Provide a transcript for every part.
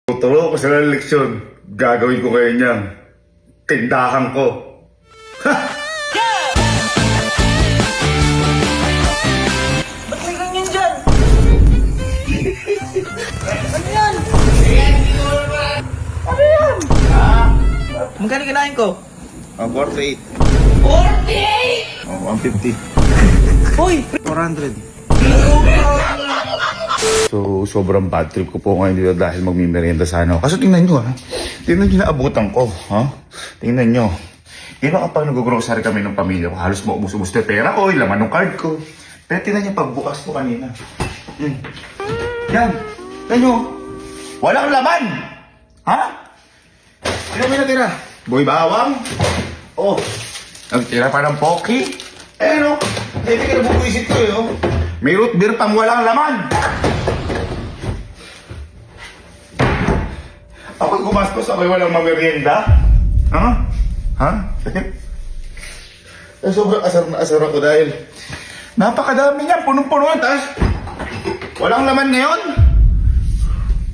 Tuturo ko sila ng leksyon. Gagawin ko kayo niyang tindahan ko. Ha! Ba't may ganyan dyan? Ano yan? Ano yan? Magkano kinain ko? 48. 48! 150. Hoy! 400. So, sobrang bad trip ko po ngayon dito dahil magmimerienda sana ako. Kaso tingnan nyo ha. Tingnan nyo na abutan ko. Ha? Tingnan nyo. Di ba kapag nag-grocery kami ng pamilya ko, halos maubos-ubos na pera ko, yung laman ng card ko. Pero tingnan nyo pagbukas ko kanina. Yan. Tingnan nyo. Walang laman. Ha? Ano may natira? Boy bawang? Oh. Nagtira pa ng poki? Eh no? Hindi ka nabubuisit ko eh. Oh. May root beer pang walang laman. Ako gumastos ako walang mamerienda? Ha? Ha? Eh, sobrang asar na asar ako dahil napakadami niya, punong-puno yan, tas walang laman ngayon.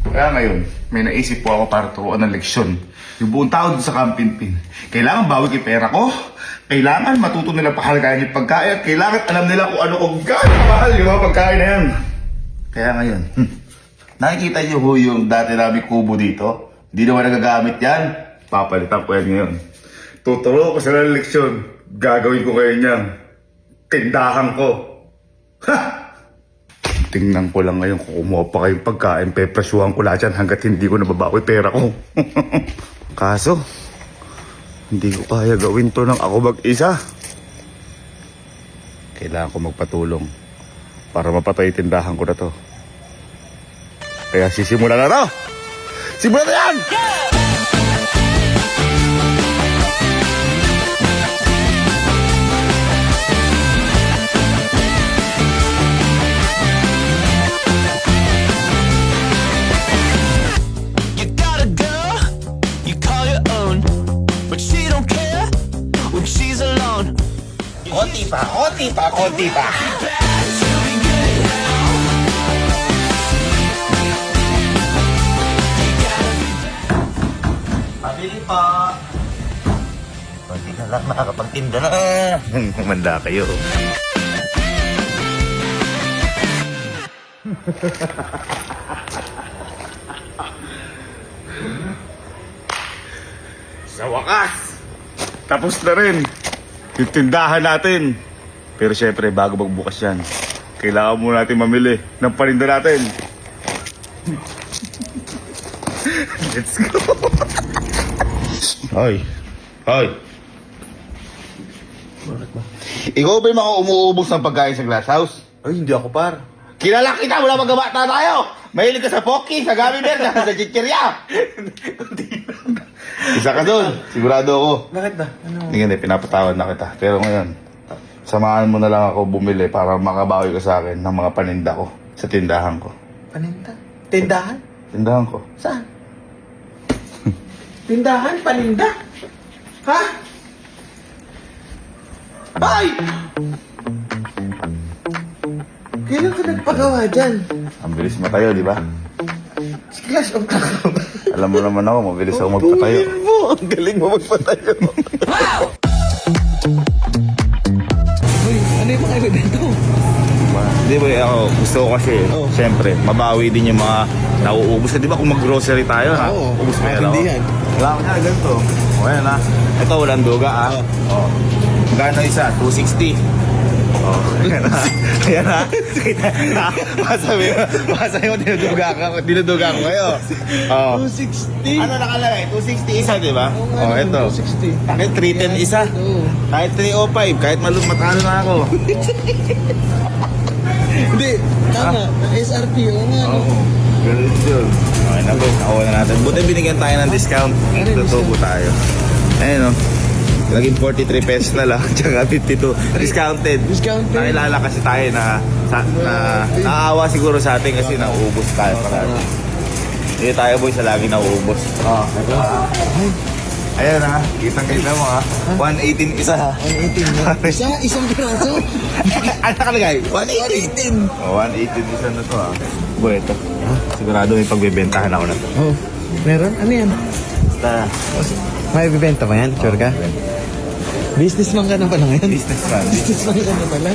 Kaya ngayon, may naisip po ako para turuan ng leksyon. Yung buong tao dito sa Kampinpin. Kailangan bawi kay pera ko. Kailangan matuto nila pahalagahan yung pagkain. At kailangan alam nila kung ano kung gaano kamahal yung mga pagkain na yan. Kaya ngayon, nakikita niyo ho yung dati namin kubo dito? Hindi naman nagagamit yan. Papalitan ko yan ngayon. Tuturo ko sila ng leksyon. Gagawin ko kayo niyang tindahan ko. Ha! Tingnan ko lang ngayon kung kumuha pa kayong pagkain. Pepresyuhan ko lahat yan hanggat hindi ko nababawi pera ko. Kaso, hindi ko kaya gawin to ng ako mag-isa. Kailangan ko magpatulong para mapatay tindahan ko na to. Kaya sisimula na to! Simulan na yan! You got a girl, you call your own, but she don't care when she's alone. Konti pa, konti pa, konti pa. Pabili pa. Pwede na lang nakakapagtinda na. Manda kayo. Sa wakas, tapos na rin yung tindahan natin. Pero syempre, bago magbukas yan, kailangan muna natin mamili ng paninda natin. Let's go! Hoy! Hoy! Bakit ba? Ikaw ba yung mga umuubos ng pagkain sa glass house? Ay, hindi ako par. Kilala kita, wala magabata tayo! Mahilig ka sa Pocky, sa Gummy Bear, sa chichirya! Isa ka doon, sigurado ako. Bakit ba? Ano? Hindi, pinapatawad na kita. Pero ngayon, samahan mo na lang ako bumili para makabawi ka sa akin ng mga paninda ko sa tindahan ko. Paninda? Tindahan? Tindahan ko. Saan? Tindahan? Paninda? Ha? Ay! Kailan ka nagpagawa dyan? Ang bilis matayo, di ba? Clash of Clans. Alam mo naman ako, mabilis ako magpatayo. mo! Ang galing mo magpatayo. Uy, ano yung mga ibibenta mo? Di ba, ako gusto ko kasi, Oh. siyempre, mabawi din yung mga nauubos. Di ba kung mag-grocery tayo, ha? Oo, Ubus mo yan, hindi ako. yan. Wala ko niya, ganito. O yan, ha? Ito, walang duga, ha? Oh. Magkano isa? 260. Oh, ayan na. Ayan na. Kita na. Masabi mo, dinuduga ko kayo. Oh. 260? Ano nakalagay? 260 isa, di ba? Oo nga, Oh, ito. 260. Kahit 310 isa. Oo. Kahit 305. Kahit matalo na ako. Hindi, tama. SRP, o nga. no? Oo. Ganun yun. Okay na po. Nakuha na natin. Buti binigyan tayo ng discount. Tutubo tayo. Ayun o. Naging 43 pesos na lang. Tsaka 52. Discounted. Discounted. Nakilala kasi tayo na naawa siguro sa atin kasi nauubos tayo parati. Hindi tayo boy sa lagi nauubos. Ayan ha. Kitang-kita mo ha. 118 isa ha. 118 isang piraso. Ano nakalagay? 118. Oh, 118 isa na to ha. Boy, ito. Sigurado may pagbebentahan ako na to. Oh. Meron? Ano yan? Basta, May bibenta ba yan? Sure ka? Businessman ka na pala ngayon? businessman. Businessman ka na pala?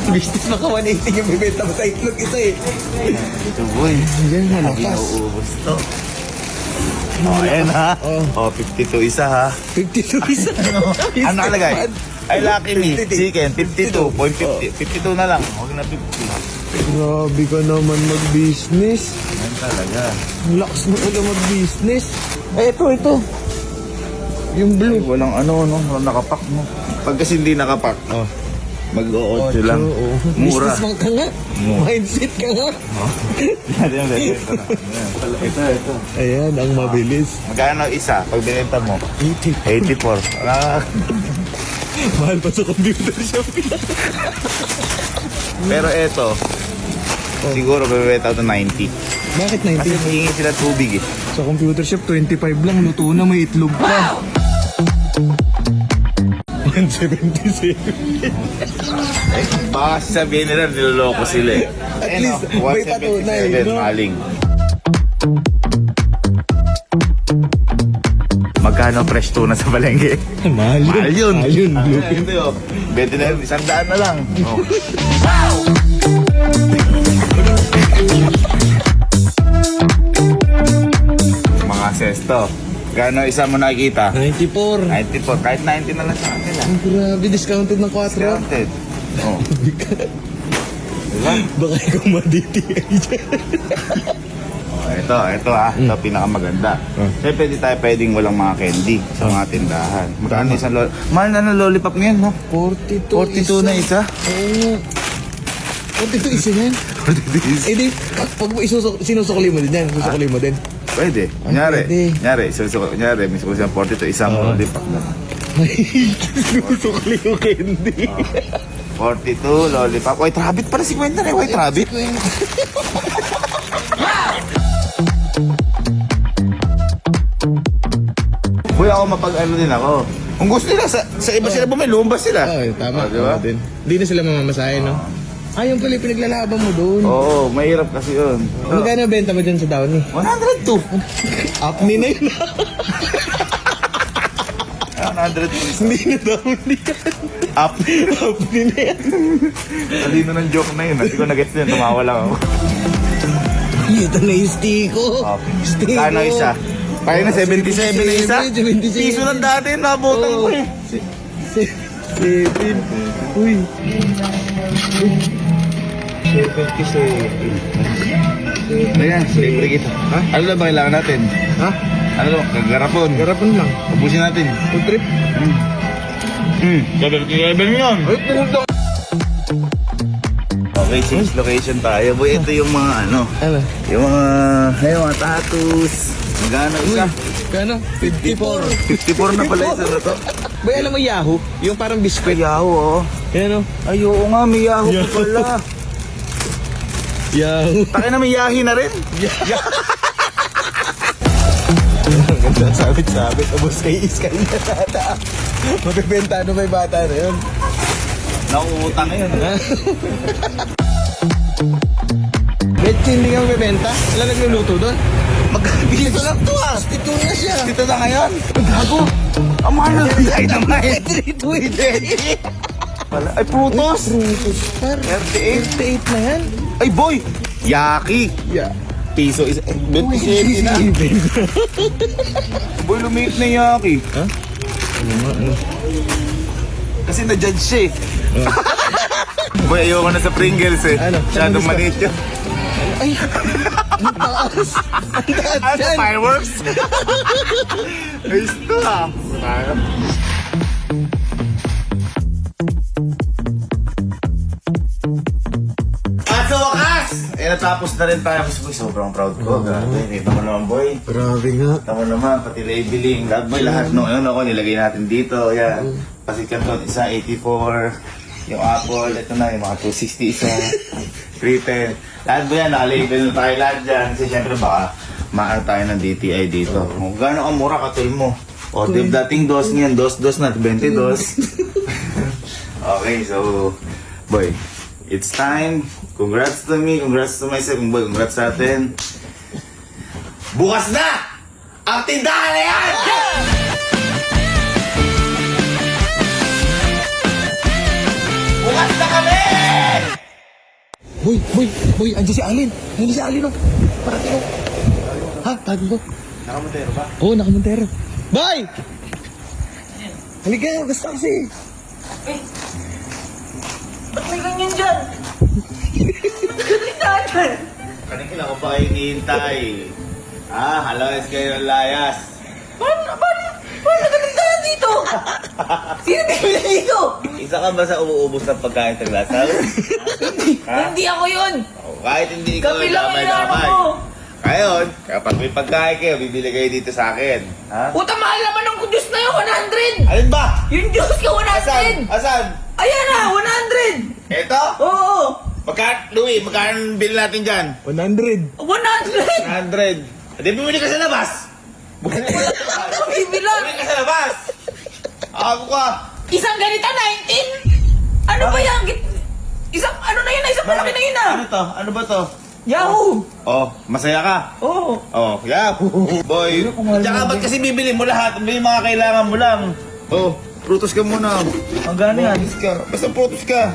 Businessman ka 180 yung bibenta mo sa itlog isa eh. Ito boy. Diyan, Lagi malakas. nauubos to. Oh, ayan ha. Oh. Oh, 52 isa ha. 52 isa. Ano nakalagay? Ay, lucky me. Chicken, 52.50. 52 na lang. Huwag na 50. Grabe ka naman mag-business. Yan talaga. Ang lakas mo talaga mag-business. Ay, ito. Yung blue. Walang walang nakapak mo. Pag kasi hindi nakapak, mag-o-8 lang. Mura. Businessman ka nga. Mindset ka nga. Ito. Ayan, ang mabilis. Magkano isa pag binenta mo? 84. Ah, Mahal pa sa computer shop. pero ito, siguro bibenta ko 90. Bakit Kasi 90? hihingi sila tubig eh. Sa computer shop, 25 lang. Luto na, may itlog pa. 177. Baka sabihin nila, niloloko sila eh. At least, may patunay, 177, no? maling. Magkano fresh tuna sa palengke? Mahal yun. Mahal yun. Mahal yun. Ito yun. 20 na yun, 100 na lang. Oh. Mga sesto. Gano isa mo nakikita? 94. 94. Kahit 90 na lang sa kanila. Ang grabe, discounted ng 4. Discounted. Oh. Diba? Baka ikaw ma-DTI dyan. Oh, ito ito pinakamaganda. Siyempre di tayo pwedeng walang mga candy sa mga tindahan. Magkano isang mahal na ng lollipop ngayon, no? 42 42 na isa. Oo. 42 isa yan. 42 isa. Eh di, pag mo sinusukli mo din yan, susukli mo din. Pwede. pwede. Kunyari, may suko siyang 42, isang lollipop na. Sinusukli yung candy. 42, lollipop. White rabbit pala, 50 na white rabbit. Kuya, ako mapag-ano din ako. Kung gusto nila, sa iba sila bumili, lumabas sila. Oo, tama. Oh, diba? Oo din. Di na sila mamamasahin, no? Ayun pala yung pinaglalaban mo doon. Oo, mahirap kasi yun. Magkano benta mo dyan sa Downy? 102. Apni na yun. 100 Hindi na Downy. up. Apni na yan. Talino ng joke na yun. Hindi ko nag-gets yun. Tumawa lang ako. Ito na yung stiko. Stiko. Kano isa? Kaya na 77 na isa? 77. Piso lang dati. Nabutan ko eh. 7. Uy. 77. Ayan, libre kita. Ha? Ano lang ba kailangan natin? Ha? Ano lang? Kagarapon. Garapan lang. Ubusin natin. Food trip. Level yun. Ay, pumunta. Okay, change location tayo. Boy, ito yung mga ano. Ano? Yung mga tattoos. Magkano isa? Kano? 54. 54 na pala isa na to. Bay, alam mo Yahoo? Yung parang biskwit. Yahoo, oh. Yan o. Ay, oo nga, may Yahoo pa pala. Yahoo. Taki na may Yahi na rin. Ang ganda, sabit-sabit. Abos kay Iskay na tata. Mabibenta ano may bata na yun. Nauutang yun. Betsi, hindi ka mabibenta? Wala nagluluto doon? Dito lang to ah. Ito na siya. Dito na ngayon. Gago. Ang mahal na ay naman. 320. Wala. Ay, prutos. Frutos par. 38. 38 na yan. Ay, boy. Yaki. Yeah. Piso isa. 27 na. Boy, lumiit na yung Yaki. Ha? Kasi na-judge siya eh. Boy, ayoko na sa Pringles eh. Ano? Masyadong Ano gusto? maliit yun. Ay! Ang taas! Ang taas Ano, yan! fireworks? Ayos to ah. At sa wakas! Eh, natapos na rin tayo. Kasi boy, sobrang proud ko. Grabe, kita mo naman boy. Grabe nga. Kita mo naman, pati labeling. Lahat boy, lahat nung ano ako, nilagay natin dito. Yan. Pasikat doon, isa 84. Yung Apple, ito na, yung mga 260 isa. 310. Lahat ba yan, nakalabel na tayo lahat dyan. Kasi syempre baka maano tayo ng DTI dito. Kung gaano ka mura, katul mo. O, di dating dos niyan, dos na, 22. Okay, so, boy, it's time. Congrats to me, congrats to myself. Boy, congrats sa atin. Bukas na! tindahan na yan! Bukas na kami! Boy, andyan si Alin. Andyan si Alin, oh. Parating, oh. Ha? Tago ko. Nakamontero ba? Oo, nakamontero. Boy! Halika, gusto kasi. Ba't may ganyan dyan? Ganyan! Kanina ko pa kayo hinihintay. Halayas kayo ng layas. Paano nagagandaan dito? Sino bibili dito? Isa ka ba sa umuubos ng pagkain sa glasaw? Hindi ako yun! Kahit hindi ikaw Kami lang yung ano ko! Ngayon, kapag may pagkain kayo, bibili kayo dito sa akin. Ha? Puta, mahal naman ng juice na yun, 100! Alin ba? Yung juice ko, 100! Asan? Ayan na, 100! Ito? Oo! Louie, magkano bili natin dyan? 100. 100! 100. Hindi, bumili ka sa labas. Wala akong bibilang! Bumili ka sa labas. Ako ka. Isang ganito, 19? Ano ba yan? Isang, ano na yun? Isang malaki na yun ah! Ano to? Ano ba to? Yahoo! Oh, masaya ka? Oo! Oh, yeah. Boy. Tsaka ba't kasi bibili mo lahat? May mga kailangan mo lang. Oh, prutos ka muna. Ang gano yan? Prutos ka. Basta prutos ka.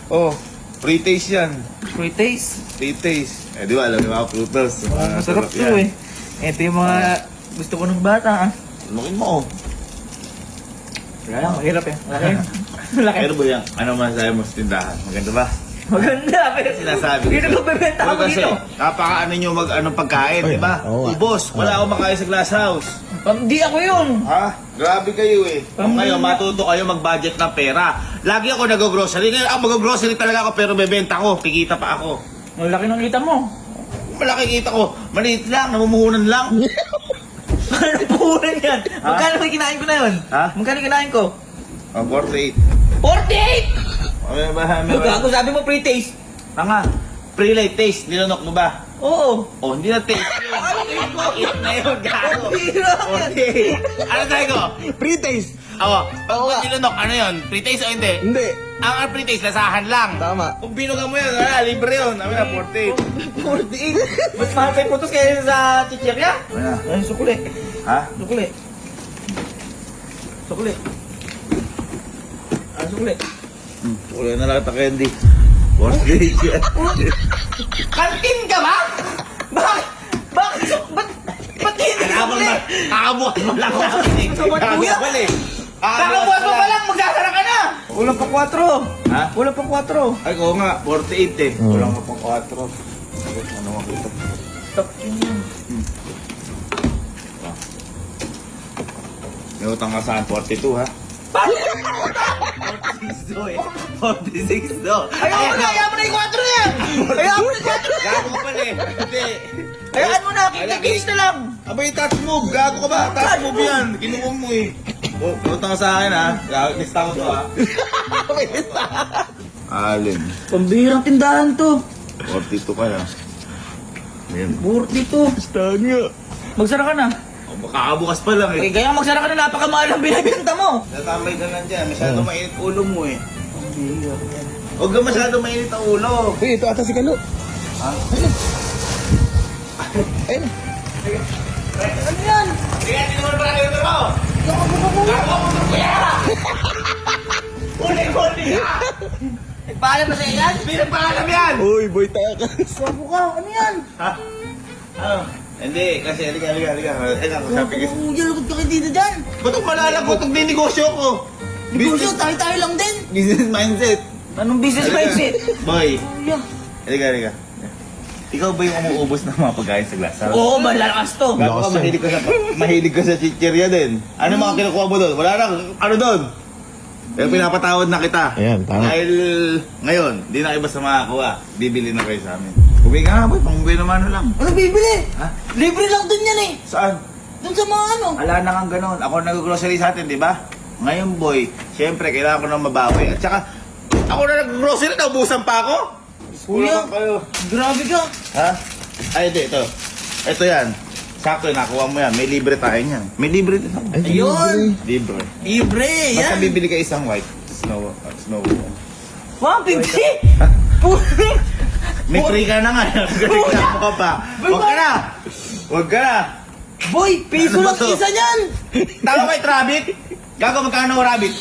Oh, free taste yan. Free taste. Free taste. Eh, di ba, alam mo mga prutos. Masarap to eh. Ito yung mga gusto ko ng bata ah. Lukin mo. Wala lang, mahirap eh. Malaki. Pero ba yan? Ano masasabi mo sa tindahan? Maganda ba? Maganda, pero Sinasabi ko. dito magbebenta Pero ako kasi, dito. napaka-ano nyo anong pagkain, di ba? oo nga. Ubos, wala akong makain sa glass house. Hindi ako yun. Ha? Grabe kayo eh. Ngayon, matuto kayo mag-budget ng pera. Lagi ako nag-grocery. Ngayon, ako mag-grocery talaga ako pero bebenta ko. Kikita pa ako. Malaki ng kita mo. Malaki kita ko. Maliit lang, namumuhunan lang. Ano puhunan yan? Magkano may kinain ko na yun? Ha? Magkano kinain ko? Oh, 48. 48! May ba? Ako sabi mo pre-taste. Tanga. Pre-light taste. Nilunok mo ba? Oo. Oh, hindi na taste yun. Ito na yun, gago. Bira. 48. Ano tayo ko? Pre-taste. Ako, pag nilunok, ano yun? Pre-taste o hindi? Hindi. Ang pre-taste, lasahan lang. Tama. Kung binuga mo yun, wala, libre yun. Sabi na, 48. 48. Mas mahal pa yung putos kaya sa chichirya? Wala. Ay, sukuli. Ha? Sukuli. Sukuli. Ah, sukuli. Wala na lang ito, Candy. 48 yan. Kantin ka ba? Bakit? Bakit? Ba't hindi ka sukuli? Kakabukas mo lang namin. Kuya? Kakabukas Kakabukas mo pa lang, magsasara ka na! Wala pa 4. Ha? Wala pa 4. Ay, oo nga, 48 eh. Wala nga pang 4. Ano nga ito? Stop yun. May utang ka saan? 42 ha? Paano? 46 do eh. 46 do. Ayaw mo na yung 4 na yan! Ayaw mo na yung 4 na yan! Gago ka pala eh. Hindi. Hayaan mo na, kita-kits na lang! Abay, touch move. Gago ka ba? Touch move yan. Kinuha mo eh. Oh, utang ka sa akin ha. Gago, lista ko to ha. Alin. Pambihirang tindahan to. 42 kaya. Ayan. 42. Basta nga. Magsara ka na. Oh, makakabukas pa lang eh. Okay, kaya magsara ka na, napakamahal ang binibenta mo. Natambay ka lang dyan. Masyado mainit ulo mo eh. Huwag ka masyado mainit ang ulo. Uy, ito ata si Kalo. Ha? Ayun. Ano yan? Kaya hindi naman pala kayo ito. Uli ka! Nagpaalam ba sa yan? Hindi nagpaalam yan! Uy, boy, takas. Swapo ka, ano yan? Ha? Ano? Hindi, kasi halika. Halika, sabi kasi. Lugod ka kayo dito dyan. Ba't ang malalagot ang dinegosyo ko? Negosyo, tayo lang din. Business mindset. Anong business mindset? Boy, Kuya. halika. Ikaw ba yung umuubos ng mga pagkain sa glass? Oo, malalakas to. Gago ka, mahilig ka sa chichirya din. Ano mga kinukuha mo doon? Wala na, ano doon? Pero pinapatawad na kita. Ayan, tama. Dahil ngayon, di na kayo basta makakuha. Bibili na kayo sa amin. Uwi ka nga boy, panguwi naman lang. Ano bibili? Ha? Libre lang din yan eh. Saan? Dun sa mga ano. Wala na kang ganun. Ako nag-grocery sa atin, di ba? Ngayon boy, syempre kailangan ko nang mabawi. At saka, ako na nag-grocery, naubusan pa ako. Kuya, Kulang kayo. grabe ka. Ha? Ay, ito. Ito yan. Sakto, nakuha mo yan. May libre tayo niyan. May libre din ako. Ayun. Libre. Libre, Basta yan. bibili ka isang white. Snow. 150? Puro. May free ka na nga. Galing na ako pa. Huwag ka na. Boy, piso Ano ba lang to? isa niyan! Tama ba yung rabbit? Gago, magkano ang rabbit?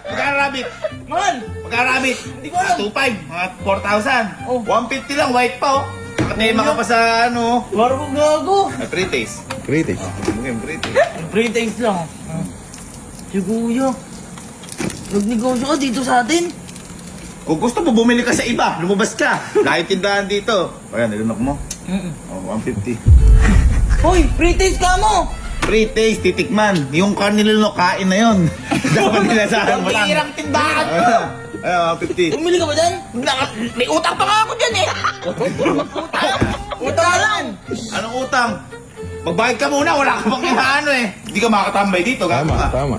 Magkano rabbit? Man! Magkano rabbit? Hindi ko alam. 2.5, mga 4,000. Oh. 150 lang, white pa oh. Nakatema ka pa sa ano. Parang gago. Pre-taste. Critics. Pre-taste. Pre-taste lang. Si Kuya. Nagnegosyo ka dito sa atin. Kung gusto mo, bumili ka sa iba. Lumabas ka. Lahit tindahan dito. Ayan, nilunok mo. Oh, 150. Hoy, pre-taste ka mo! Pre-taste, titikman. Yung karne nilunok, kain na yun. Dapat nilasahan mo lang. Hirang tindahan! Ayan, 150. Bumili ka ba dyan? May utang pa nga ako dyan eh! Utang lang! Anong utang? Magbayad ka muna, wala ka pang inaano eh. Hindi ka makakatambay dito, gago Tama, ka. tama.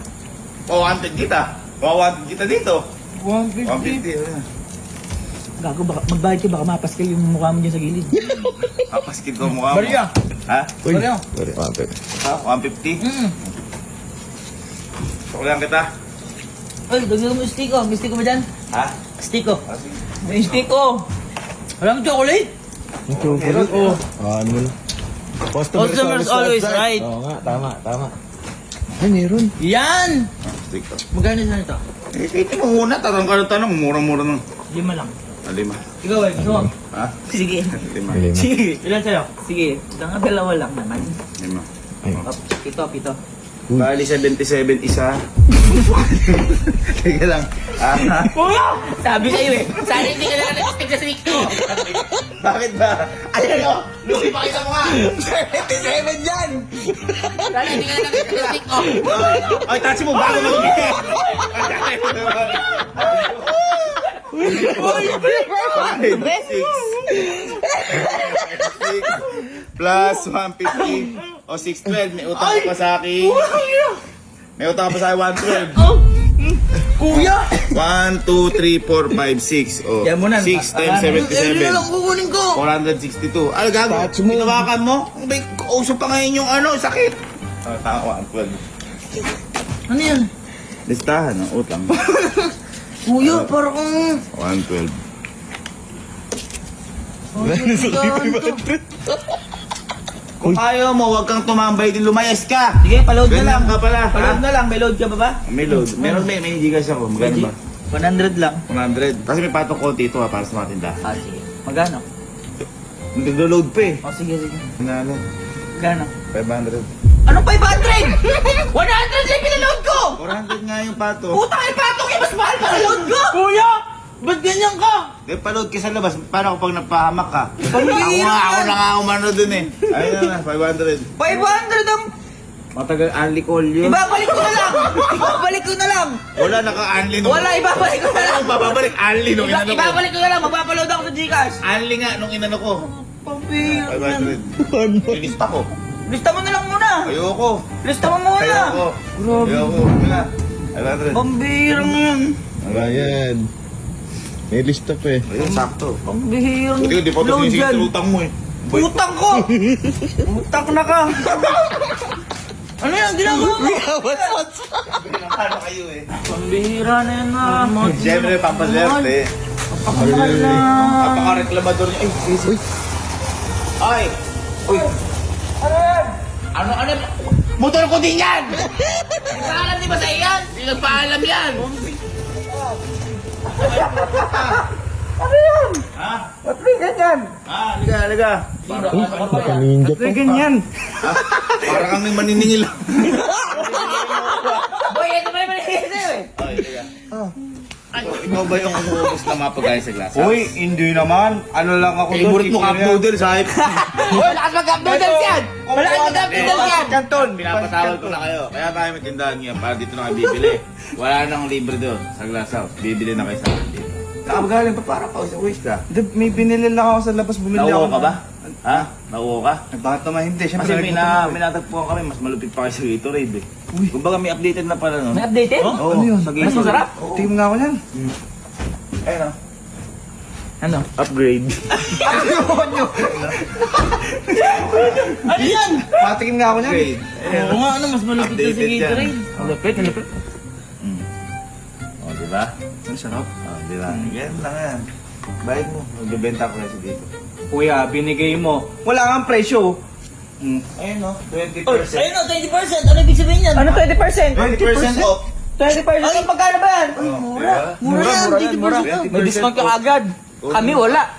Mawawanted kita. Mawawanted kita dito. 150. 150. Ayan. Gago, baka magbayad ka, baka mapaskal yung mukha mo dyan sa gilid. Kapaskid ko ang mukha mo. Maria. Ha? Uy, Sorry, oh. sorry. Ha? 150? Mm. Tukulan kita. Ay, dagdagan mo yung stiko. May stiko ba dyan? Ha? Stiko. Ah, sige. May stiko. Wala mo chocolate? Ang chocolate. Oh. Ano lang. Customers always right. Oo nga, tama, tama. Ay, meron. Yan! Stick to. Magkano sa nito? Eh, kaya mo muna, tanong ka ng tanong. Mura-mura ng 5 lang. 5. Ikaw eh, gusto mo? Ha? Sige. 5. Lima. Sige. Ilan sa'yo? Sige. Dalawa lang naman. 5. Ay, Pito. Bali 77 isa. Teka lang. Ah, Kuya! Sabi sa'yo eh. Sana hindi ka na nag-stick sa stick ko. bakit ba? Ayan o! Luki, pakita mo nga! 77 yan! Sana hindi ka na nag-stick sa stick ko. Ay, touch mo bago mag- Plus 150 o 612. May utang ka pa sa akin. May utang ka pa sa akin 112. Oh! Kuya! 1, 2, 3, 4, 5, 6. Oh, Yan mo na. 6 times Yun na lang 77. kukunin ko. 462. Ay, gago. Touch mo. Tinawakan mo? May uso pa ngayon yung ano, sakit. Oh, tama, 112. Ano yan? Listahan ng utang. Kuya, parang... 112. Kung ayaw mo, huwag kang tumambay din, lumayas ka. Sige, paload na Ganyan lang. ka pala, ha? Paload na lang. May load ka ba ba? May load. Meron may gigas ako. Magkano ba? 100 lang. 100. Kasi may patong konti ito ha, para sa mga tindahan. Ah, sige. Magkano? Naglo-load pa eh. Oh, sige. Nalo. Magkano? 500. Anong 500? 100 yung pinaload ko! 400 nga yung pato. Putang ina patong mas mahal pa sa load ko! Kuya! Ba't ganyan ka? Eh, paload ka sa labas. Paano kapag nagpahamak ka? Pambihira Ako yan. na nga umano dun eh. Ayun na, 500. 500 ang... Matagal unli call yun. Ibabalik ko na lang! Ibabalik ko na lang! Wala naka-unli nung... Wala, ibabalik ko na lang! Anong bababalik? Unli nung inano ko. Ibabalik ko na lang! Magpapaload ako sa Gcash! Unli nga nung inano ko. Pambihira yan. 500. Pinista ko. Lista mo na lang muna! Ayoko. Lista mo muna! Ayoko. Grabe. Ayoko. Wala. 500. Pambihira nga yan! Ayan. May list up eh. Ayun, sakto. Pambihira Buti ko, di pa ito load sinisingit yan. yung utang mo eh. Utang ko! Utang na ka! Ano yan? Ginagawa mo? Ano kayo eh? Pambihira na yan na. Siyempre, pampaswerte. Pakamahal na. Napaka-reklamador niya. Ay, Uy, ay! Uy! Ano? Motor ko din yan! Nagpaalam di ba sa iyan? Hindi nagpaalam yan! Ha? Ba't may ganyan? Ha? Liga. nakaninja pa. ganyan? Para kang may maniningil. Boy, ito pala yung sa'yo eh. Ay, liga. Ikaw ba yung umuubos na mga pagkain sa glass? Uy, hindi naman. Ano lang ako Favorite mo cup noodles, ha? Malakas mag-cup noodles yan! Malakas mag-cup noodles yan! Canton. Pinapatawag ko na kayo. Kaya tayo may tindahan ngayon para dito na kayo bibili. Wala nang libre doon sa glass house. Bibili na kayo sa akin dito. Nakapagaling pa para pa sa waste ka. May binili lang ako sa labas. Bumili Nauwo ako. ka ba? Ha? Nauwo ka? Bakit naman hindi? Kasi Siyempre, may natagpuan kami, mas malupit pa kayo sa Gatorade eh. Kumbaga may updated na pala nun. May updated? Oo, Ano yun? sa Mas Gatorade. masarap? Tingin nga ako yan. Ayun o. Ano? Upgrade. Ano yan? Patikim nga ako yan. Upgrade. Oo nga, ano, mas malupit na sa Updated yan. Gatorade. Malupit. O, di ba? Ang sarap. O, di ba? Yan lang yan. Bayad mo. Magbibenta ko kasi dito. Kuya, binigay mo. Wala kang presyo. Ayun o, 20%. Ayun o, 20%. Ano ibig sabihin yan? Ano 20%? 20% off. 20%? Ano magkano ba yan? Mura. Mura yan, 20% off. May discount ka agad. Kami wala.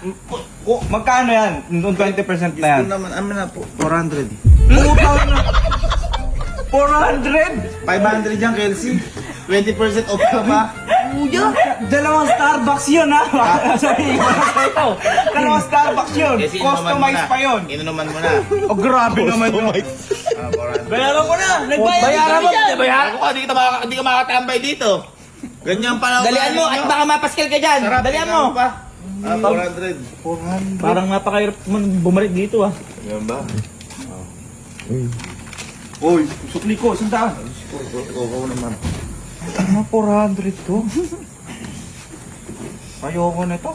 Magkano yan? Nung 20% na yan? Ito naman, amin na po, 400. Putang na. 400? 500 yan, Kelsey. 20% off ka pa. Kuya. Dalawang Starbucks yun, ha? Sabi ko na sa'yo. Dalawang Starbucks yun. Customized pa yun. Inunuman mo na. Oh, grabe naman yun. 400. Bayaran ko na. Nagbayad Bayaran mo, dyan. bayaran ko, di ka makatambay dito. Ganyan pa lang. Dalian mo at baka mapaskil ka dyan. Sarap, Dalian tingnan mo. pa. 400. Parang napakahirap bumalik dito ah. Yan ba? Uy, sukli ko, 100. Oo naman. Ano, 400 to? Ayoko na ito.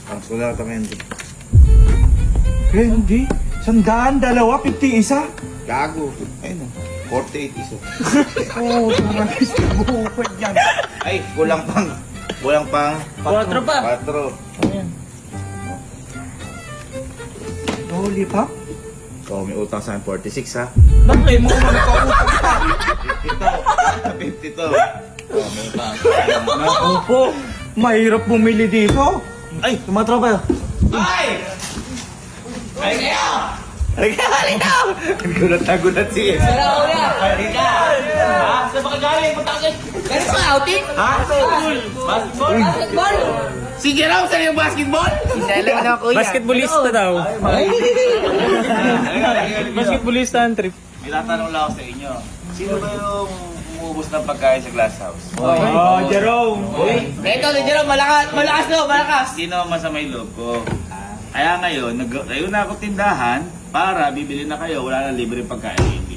Ang sulatamente. Hindi. 100, dalawa, 50 isa. Gago. Ayun o. 48 iso. Oh, maraming bukod yan. Ay, kulang pang. 4 pa. 4. Ayan. Holy pa? Oh, may utang sa akin 46 ha. Bakit mo naman ikaw utang ka? 52. 52. Oh, may utang. Naku po, mahirap bumili dito. Ay, yung mga tropa. Ay! Ay kayo! Halika! Gulat na gulat siya. Hello, kuya. Halika. Ha? Saan ba ka galing? Punta ka dyan. Galing sa outing? Ha? School! Basketball! Basketball. Si Jerome sa yung basketball? Dalawa na kuya. Basketballista daw. Basketballista ang trip. May tatanong lang ako sa inyo. Sino ba yung umubos ng pagkain sa glass house? Oh, Jerome. Ito, si Jerome, malakas no, malakas. Hindi naman masama yung loob ko. Kaya ngayon, nagtayo na ako tindahan para bibili na kayo, wala na libre pagkain. Hindi.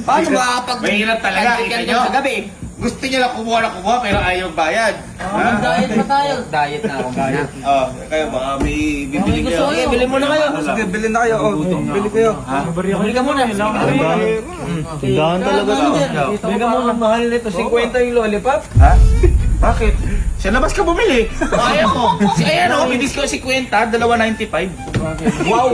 Paano makakapag... Mahirap talaga, kita nyo. Sa gabi. Gusto nyo lang kumuha pero ayaw bayad. Diet pa tayo. Diet na ako. Diet. Oh, kayo baka may bibili Gusto kayo. ko, bili mo na kayo. Sige, bilhin na kayo. Oh, bili kayo. Bili ka muna. Tindahan talaga to. Bili ka muna. Mahal nito. 50 yung lollipop. Ha? Bakit? Sa labas ka bumili. Ayaw ko. Ayan o, bibis ko 50, dalawa 95. Wow!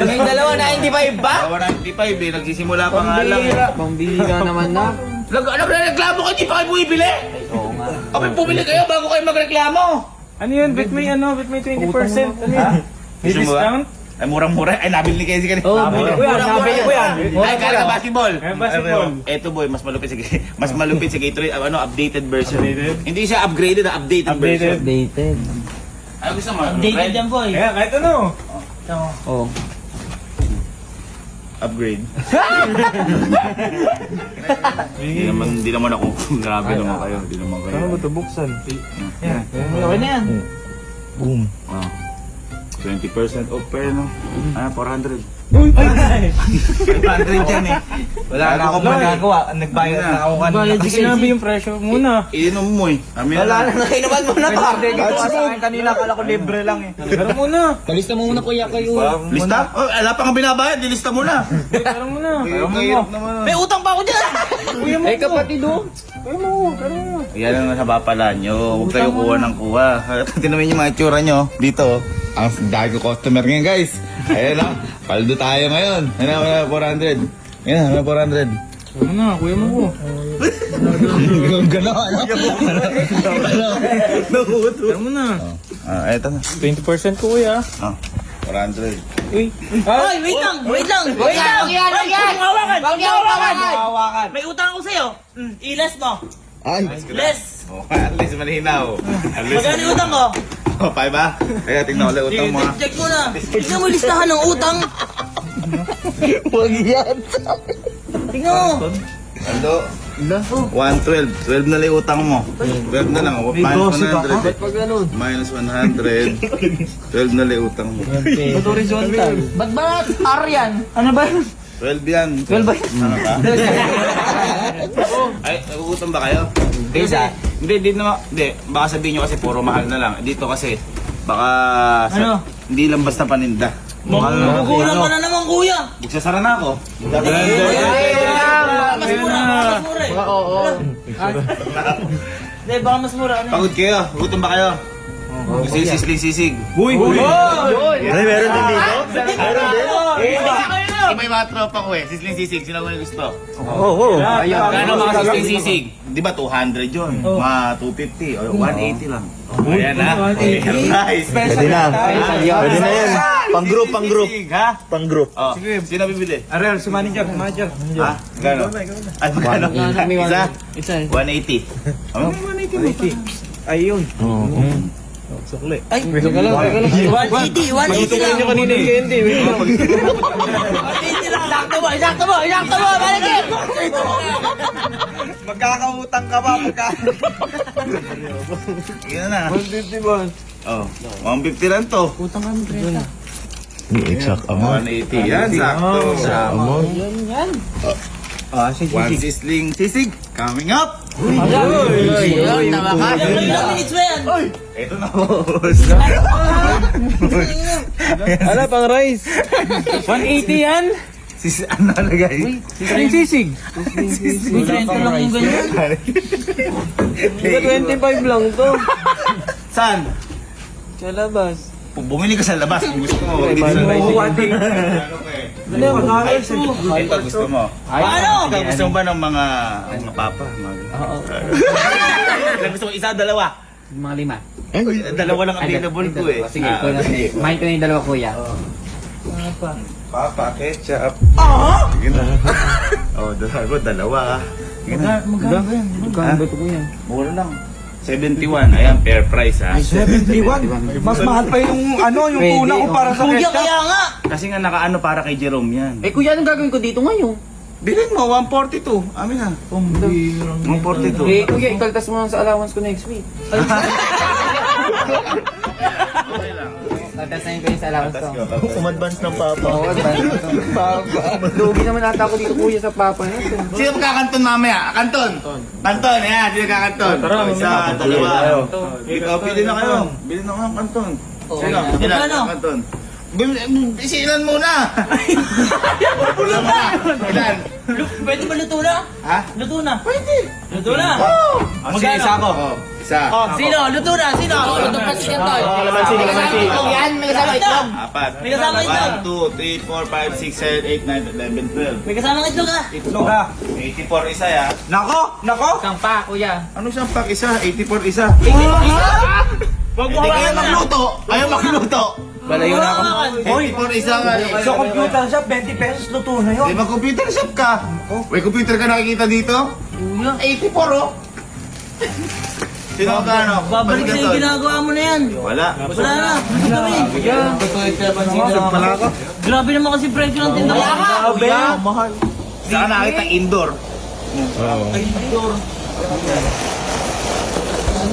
May dalawa na 95 ba? Dalawa 95 eh, nagsisimula pa nga lang. Pambili ka naman na. Nagreklamo ko, hindi pa kayo bumibili? Oo nga. Kapag bumili kayo bago kayo magreklamo. Ano yun? Bet may 20%. Ano yun? May Gusto mo ba? discount? Ay, murang-mura. Ay, nabili kayo si kanina. Oo, bili ko yan. Nabili ko yan. Ay, kaya basketball. Basketball. Eto boy, mas malupit sa Gatorade, updated version. Hindi siya upgraded, updated version. Updated. Ano gusto mo? Dated yan, boy. Kaya kahit ano. Oh. Upgrade. Hindi naman ako. Grabe naman kayo. Hindi naman kayo. Ano ba ito? Buksan. Okay na yan. Boom. 20% off pa yun, no? 400. 500 yan eh. Wala na akong magagawa. Nagbayad na ako kanina. Hindi sinabi yung presyo muna. Iinom mo eh. Amin Wala na, nakinuman mo na pa. Ito sa akin kanina, akala ko libre lang eh. Pero muna. Kalista mo muna kuya kayo. Lista? Oh, wala pa kang binabayad. Dilista mo na. Pero muna. Kahirap naman. May utang pa ako dyan. Kuya mo. Eh kapatid oh. Kuya mo. Pero mo. Yan ang nasabapala nyo. Huwag kayo kuha ng kuha. Tinamin yung mga itsura nyo. Dito. Ang dahil ko customer ngayon, guys. Ayan o. Paldo tayo ngayon. Ayan na, 400. Ayan na, 400. Ano na, kuya mo. Gano'n, ano? Pero muna. Eto na. 20% ko kuya. 400. Uy. Ay, wait lang. Wag yan. Wag yan. Hawakan. May utang ako sa'yo. Ilas mo. Ay. Less. Oh, at least malinaw. At least. Magkano yung utang ko? Oh, 5 ba? Kaya tingnan ulit utang mo. Check mo na. Tingnan mo yung listahan ng utang. Huwag yan. Tingnan mo. Ando? 112. 12 na lang yung utang mo. 12 na lang. Minus 100. Pag ganun. Minus 100. 12 na lang yung utang mo. Ba't horizontal? Ba't ba R yan? Ano ba? 12 yan. 12 ba? Ano ba? Ay, nagugutom ba kayo? Hindi naman. Hindi, baka sabihin nyo kasi puro mahal na lang. Dito kasi, baka Ano? hindi lang basta paninda. Magugulang ka na naman kuya. Magsasara na ako. Mas mura. Oo. Hindi, baka mas mura. Ano? Pagod kayo? Gutom ba kayo? Sisig. Uy! Ay, meron din dito? Meron din? Iba yung mga tropa ko eh. Sisig. Sino ko yung gusto? Oo. Kano mga sisig? Di ba 200 yun? Mga 250 o 180 lang. Ayan na. Nice. Pwede na. Pwede na yan. Pang-group. Ha? Pang-group. Oh. Sino bibili? Ariel, si manager. Ha? Gano? Ay, magkano? Isa? 180. Ano? 180. Ayun. Sukli. Ay, 180 lang. Nyo kanina yung candy. Wait lang. 180 lang. Sakto mo, manager. Magkakautang ka ba? Yan na. 150 boss. Oh, 150 lang to. Exact amount. 180. Yan, sakto. Amount. One sisling sisig coming up. Ayun, tama ka. Ilang minutes ba yan? Ito na, boss. Ano, pang rice? 180 yan? Ano na, guys? Yung sisig. May 30 lang yung ganyan. Diba 25 lang to? Saan? Sa labas. Bumili ka sa labas kung gusto mo. Okay, Dito sa man. rice. Ano yung Ito gusto mo. Paano? Ikaw gusto mo ba ng mga papa? Ilang gusto mo? Isa, dalawa? Mga 5. Uy, dalawa lang available ko eh. Sige, kumain ko na yung dalawa kuya. Papa, ketchup. Sige na. Oh, dalawa. Sige na. Magkano ba ito kuya? Mura lang. 71. Ayan, fair price ha. 71. Mas mahal pa yung yung tuna ko para sa Kuya, ketchup. kaya nga. Kasi nga nakaano para kay Jerome yan. Eh kuya, anong gagawin ko dito ngayon? Bilhin mo, 142. Amin na. 142. Eh kuya, ikaltas mo lang sa allowance ko next week. Okay lang. Kaltasin ko yung sa allowance ko. Umadvance ng papa. Oo, Papa. Lugi naman ata ako dito kuya sa papa na ito. Sino magkakanton mamaya? Kanton. Kanton, ayan. Sino kakanton? Isa, dalawa. Ikaw, pili na kayo. Bili na kayo ng kanton. Sino? Ilan? Magkano? Kanton. Isilan muna. Ilan? Pwede ba luto na? Ha? Luto na. Pwede. Luto na. Sige, isa ako. Isa. Sino? Luto na. Sino? Luto pa siya to. Kalamansi. Yan, may kasama itlog. Apat. May kasama itlog. 1, 2, 3, 4, 5, 6, 7, 8, 9, 11, 12. May kasama itlog ha. Itlog ha. 84 isa ya. Nako. Isang pa kuya. Ano siyang pack isa? 84 isa. Wag mo Hindi kayo hawakan na. magluto. Ayaw magluto. Balayo na ako. 84 isa nga. Sa computer shop, 20 pesos luto na yun. Di ba computer shop ka? May computer ka nakikita dito? Kuya, 84 oh. Sino ka ano? babalik na yung ginagawa mo na yan. Wala. Wala na. Ano kami? Pala ako. Grabe naman kasi presyo ng tinda. Kaya nga. Mahal. Saan ka nakita indoor?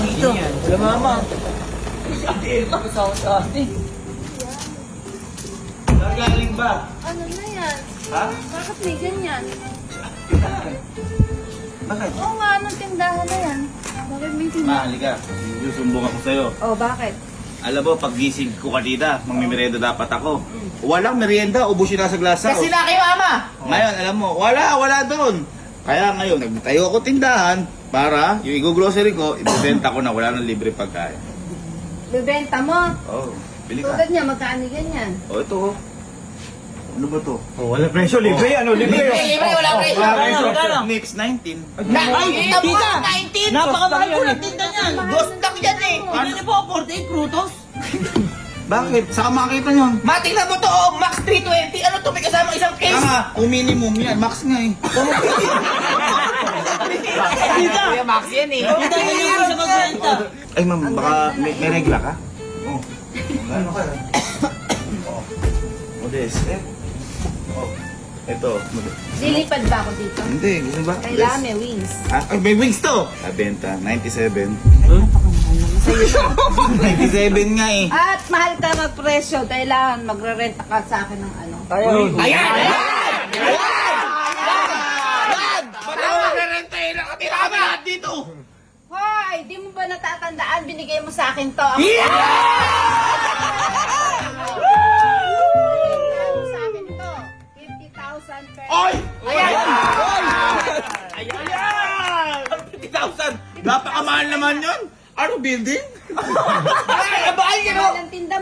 Dito. Wala mama. Nagaling ba? Ano na yan? Ha? Bakit may ganyan? Bakit? Oo nga, anong tindahan na yan? Bakit may tindahan? Mahali ka. Susumbong ako sa'yo. Oh, bakit? Alam mo, pag gising ko kanina, magmimerienda dapat ako. Walang merienda, ubos yun nasa glasa. Kasi na kayo ama. Ngayon, alam mo, wala doon. Kaya ngayon, nagtayo ako tindahan para yung i-grocery ko, ibibenta ko na wala nang libre pagkain. Bibenta mo? Oh, bili ka. Tulad niya, magkano ganyan? Oh, ito oh. Ano ba to? Wala presyo, libre yan. Libre yun. Libre, wala presyo. Kano? Mix 19. Ay, tita! 19! Napakamahal po ng tinda niyan. Gostak yan eh. Hindi niyo po 48 frutos. Bakit? Saka makita nyo. Matingnan mo to, oh, max 320. Ano to, may kasama isang case? Tama, kung minimum yan, max nga eh. Tita! Kuya Max yan eh. Tita, ganyan po siya magbenta. Ay ma'am, baka may regla ka? Oo. Ano ka? Oo. Modest. Oh. Ito. Lilipad ba ako dito? Hindi, gusto ba? Kailangan may wings. Ah, ay, may wings to! Benta, 97. 97 nga eh. At mahal ka magpresyo, kailangan magre-renta ka sa akin ng ano. Ayan! Ayan! Hoy, di mo ba natatandaan? Binigay mo sa akin to. Ako sa akin to. 50,000 per... Oy! Ayan! Ayan! 50,000! Napakamahal naman yun! Ano building?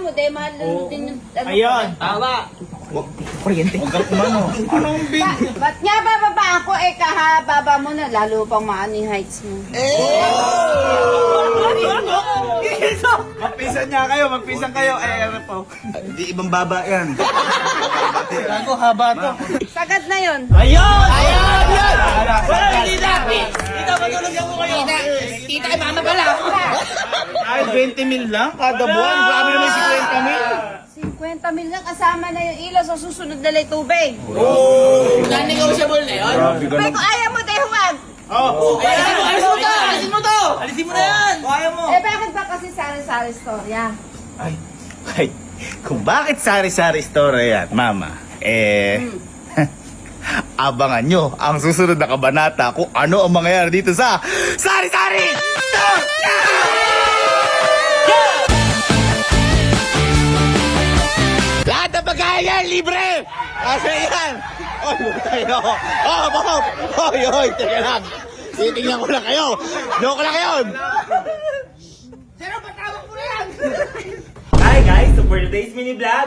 mo, dahil mahal din yung... ano, Ayun. Tama. Kuryente. Ba't nga bababa ako kahaba mo na, lalo pang maano yung heights mo. Magpisan niya kayo, magpisan kayo. Ano po? Hindi ibang baba yan. Gago, haba to. Sagad na yun. Ayun! Ayun! Yan! Wala, hindi natin. Tita, matulungan mo kayo. Tita, kay mama pala. Ay, 20 mil lang kada buwan. Grabe naman si 20 mil. 50 mil lang kasama na yung ilaw sa susunod na lay tubig. Non-negotiable na yun. Pero kung ayaw mo, dahil huwag. Alisin mo to! Alisin mo to! Alisin mo na yan! Kaya mo. Eh, bakit ba kasi sari-sari storya? Ay, kung bakit sari-sari story yan, mama, abangan nyo ang susunod na kabanata kung ano ang mangyayari dito sa Sari-Sari Story! Lahat ng pagkain yan, libre! Kasi yan! Oy, tayo! Oh, Bob! Oy, teka lang! Titingnan ko lang kayo! Joke lang yun! Hi guys, Super Today's Mini Vlog.